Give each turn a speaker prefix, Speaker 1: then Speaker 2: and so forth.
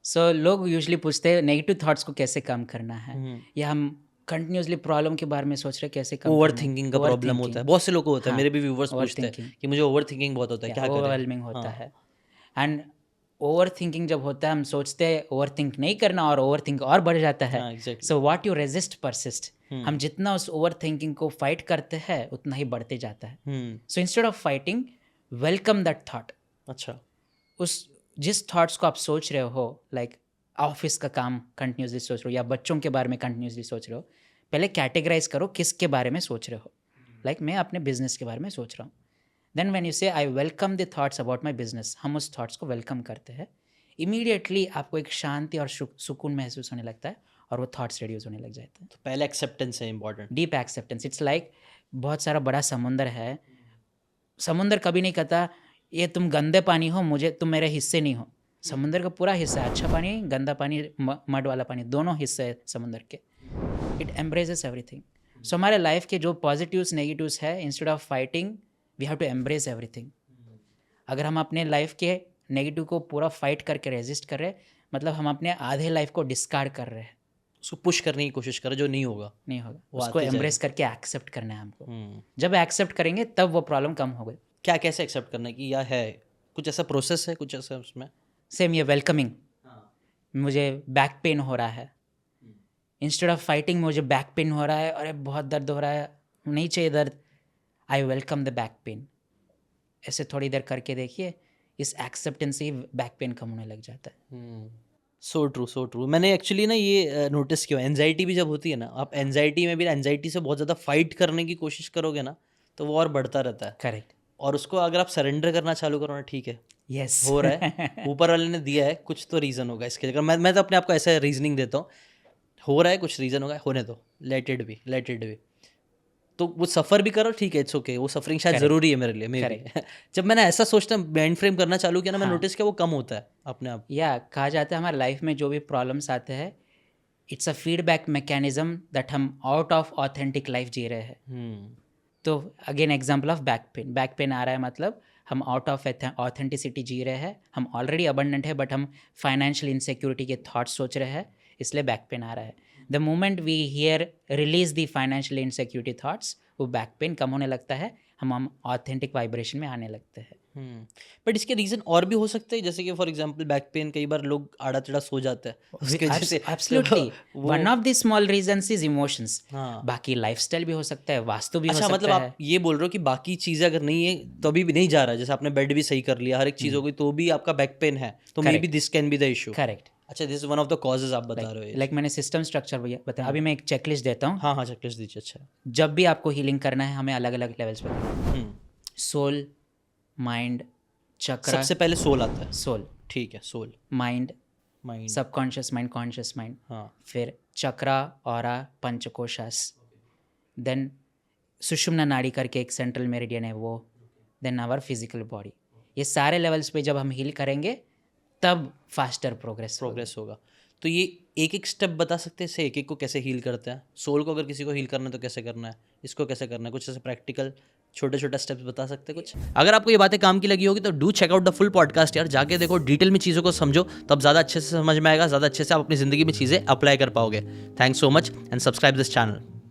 Speaker 1: सो लोग यूजुअली पूछते हैं नेगेटिव थॉट्स को कैसे कम करना है, या हम कंटिन्यूसली प्रॉब्लम के बारे में सोच रहे हैं कैसे कम
Speaker 2: ओवर
Speaker 1: करना है।
Speaker 2: थिंकिंग का प्रॉब्लम होता है, बहुत से लोगों को होता है,
Speaker 1: हाँ,
Speaker 2: मेरे भी व्यूवर्स पूछते हैं
Speaker 1: overthinking,
Speaker 2: कि मुझे ओवर थिंकिंग बहुत होता है, क्या करें?
Speaker 1: ओवरवेलमिंग होता
Speaker 2: हाँ,
Speaker 1: है। एंड ओवर थिंकिंग जब होता है हम सोचते हैं ओवर थिंक नहीं करना और ओवर थिंक और बढ़ जाता है।
Speaker 2: हाँ, exactly.
Speaker 1: So what you resist persist. हम जितना उस ओवर थिंकिंग को फाइट करते हैं उतना ही बढ़ते जाता है। So instead of fighting, welcome that thought.
Speaker 2: अच्छा,
Speaker 1: उस जिस थॉट्स को आप सोच रहे हो, लाइक ऑफिस का काम कंटिन्यूसली सोच रहे हो या बच्चों के बारे में कंटिन्यूसली सोच रहे हो, पहले कैटेगराइज करो किसके बारे में सोच रहे हो। लाइक मैं अपने बिजनेस के बारे में सोच रहा हूँ। देन व्हेन यू से I welcome the thoughts about my business, हम उस थॉट्स को वेलकम करते हैं, इमीडिएटली आपको एक शांति और सुकून महसूस होने लगता है और वो थॉट्स रिड्यूस होने लग जाते हैं।
Speaker 2: तो पहले एक्सेप्टेंस है important.
Speaker 1: Deep acceptance, it's like बहुत सारा बड़ा समुंदर है, समुंदर कभी नहीं कहता ये तुम गंदे पानी हो, मुझे तुम मेरे हिस्से नहीं हो। समुंदर का पूरा हिस्सा है, अच्छा पानी, गंदा पानी, मड वाला पानी, दोनों हिस्से हैं समुंदर के। It embraces everything. सो हमारे लाइफ के जो पॉजिटिव्स नेगेटिव्स है, instead of fighting we have to embrace everything. अगर हम अपने लाइफ के नेगेटिव को पूरा फाइट करके रेजिस्ट कर रहे हैं, मतलब हम अपने आधे लाइफ को डिस्कार्ड कर रहे हैं।
Speaker 2: उसको पुश करने की कोशिश करो, जो नहीं होगा
Speaker 1: नहीं होगा,
Speaker 2: वो
Speaker 1: उसको
Speaker 2: आते
Speaker 1: एम्ब्रेस
Speaker 2: जाएगा।
Speaker 1: करके एक्सेप्ट करना है हमको। जब एक्सेप्ट करेंगे तब वो प्रॉब्लम कम होगी।
Speaker 2: क्या कैसे एक्सेप्ट करना है कि या है कुछ ऐसा प्रोसेस है, कुछ ऐसा उसमें?
Speaker 1: सेम ये वेलकमिंग, मुझे बैक पेन हो रहा है, इंस्टेड ऑफ फाइटिंग मुझे बैक पेन हो रहा है, अरे बहुत दर्द हो रहा है, नहीं चाहिए दर्द, I welcome the back pain. ऐसे थोड़ी देर करके देखिए, इस एक्सेप्टेंस से ही बैक पेन कम होने लग जाता है।
Speaker 2: So true, so true. मैंने एक्चुअली ना ये नोटिस किया, एनजाइटी भी जब होती है ना, आप एनजाइटी में भी एनजाइटी से बहुत ज़्यादा फाइट करने की कोशिश करोगे ना, तो वो और बढ़ता रहता है।
Speaker 1: करेक्ट,
Speaker 2: और उसको अगर आप सरेंडर करना चालू करो ना, ठीक है
Speaker 1: यस,
Speaker 2: हो रहा है, ऊपर वाले ने दिया है, कुछ तो रीज़न होगा इसके। अगर मैं तो अपने आप को ऐसा रीजनिंग देता हूँ, हो रहा है कुछ रीज़न होगा, होने दो, let it be, let it be. तो वो सफ़र भी करो, ठीक है, इट्स ओके, वो सफरिंग शायद ज़रूरी है मेरे लिए, मे बी। जब मैंने ऐसा सोचना माइंड फ्रेम करना चालू किया ना, मैं नोटिस किया वो कम होता है अपने आप।
Speaker 1: या कहा जाता है हमारे लाइफ में जो भी प्रॉब्लम्स आते हैं, it's a feedback mechanism that हम आउट ऑफ ऑथेंटिक लाइफ जी रहे हैं। तो again example of back pain, back pain आ रहा है मतलब हम आउट ऑफ ऑथेंटिसिटी जी रहे हैं, हम ऑलरेडी अबंडेंट है बट हम फाइनेंशियल इनसिक्योरिटी के थॉट्स सोच रहे हैं, इसलिए बैक पेन आ रहा है। The moment we here release the financial insecurity thoughts, वो बैक पेन कम होने लगता है, हम ऑथेंटिक वाइब्रेशन में आने लगते हैं।
Speaker 2: बट इसके रीज़न और भी हो सकते हैं, जैसे कि फॉर एग्जांपल बैक पेन, कई बार लोग आड़ा टेढ़ा सो जाते हैं उसके वजह से।
Speaker 1: Absolutely, one of the small reasons is emotions.
Speaker 2: हाँ,
Speaker 1: बाकी लाइफस्टाइल भी हो सकता है, वास्तु भी हो
Speaker 2: अच्छा,
Speaker 1: सकता
Speaker 2: मतलब
Speaker 1: है।
Speaker 2: आप ये बोल रहे हो कि बाकी चीज़ें अगर नहीं है तो अभी भी नहीं जा रहा है, जैसे आपने बेड भी सही कर लिया, हर एक चीज़ हो गई, तो भी आपका बैक पेन है, तो maybe this can be the issue.
Speaker 1: Correct,
Speaker 2: अच्छा, this is one of the causes आप बता रहे हो।
Speaker 1: लाइक मैंने सिस्टम स्ट्रक्चर बताया, अभी मैं एक चेकलिस्ट देता हूँ।
Speaker 2: हाँ हाँ, चेकलिस्ट दीजिए। अच्छा,
Speaker 1: जब भी आपको हीलिंग करना है हमें अलग अलग लेवल्स पे, सोल, माइंड, चक्र।
Speaker 2: सबसे पहले सोल आता है।
Speaker 1: सोल,
Speaker 2: ठीक है, soul,
Speaker 1: mind,
Speaker 2: mind,
Speaker 1: subconscious mind, conscious mind,
Speaker 2: हाँ,
Speaker 1: फिर चक्रा, ऑरा, पंचकोशास, देन सुषुम्ना नाड़ी करके एक सेंट्रल मेरिडियन है वो, देन आवर फिजिकल बॉडी। ये सारे लेवल्स पे जब हम हील करेंगे तब फास्टर प्रोग्रेस
Speaker 2: होगा। तो ये एक एक स्टेप बता सकते हैं, एक एक को कैसे हील करते हैं? सोल को अगर किसी को हील करना है तो कैसे करना है, इसको कैसे करना है, कुछ ऐसे प्रैक्टिकल छोटे छोटे स्टेप्स बता सकते हैं कुछ? अगर आपको ये बातें काम की लगी होगी तो do check out the full podcast यार, जाके देखो, डिटेल में चीज़ों को समझो, तब ज़्यादा अच्छे से समझ में आएगा, ज़्यादा अच्छे से आप अपनी ज़िंदगी में चीज़ें अप्लाई कर पाओगे। Thanks so much and subscribe this channel.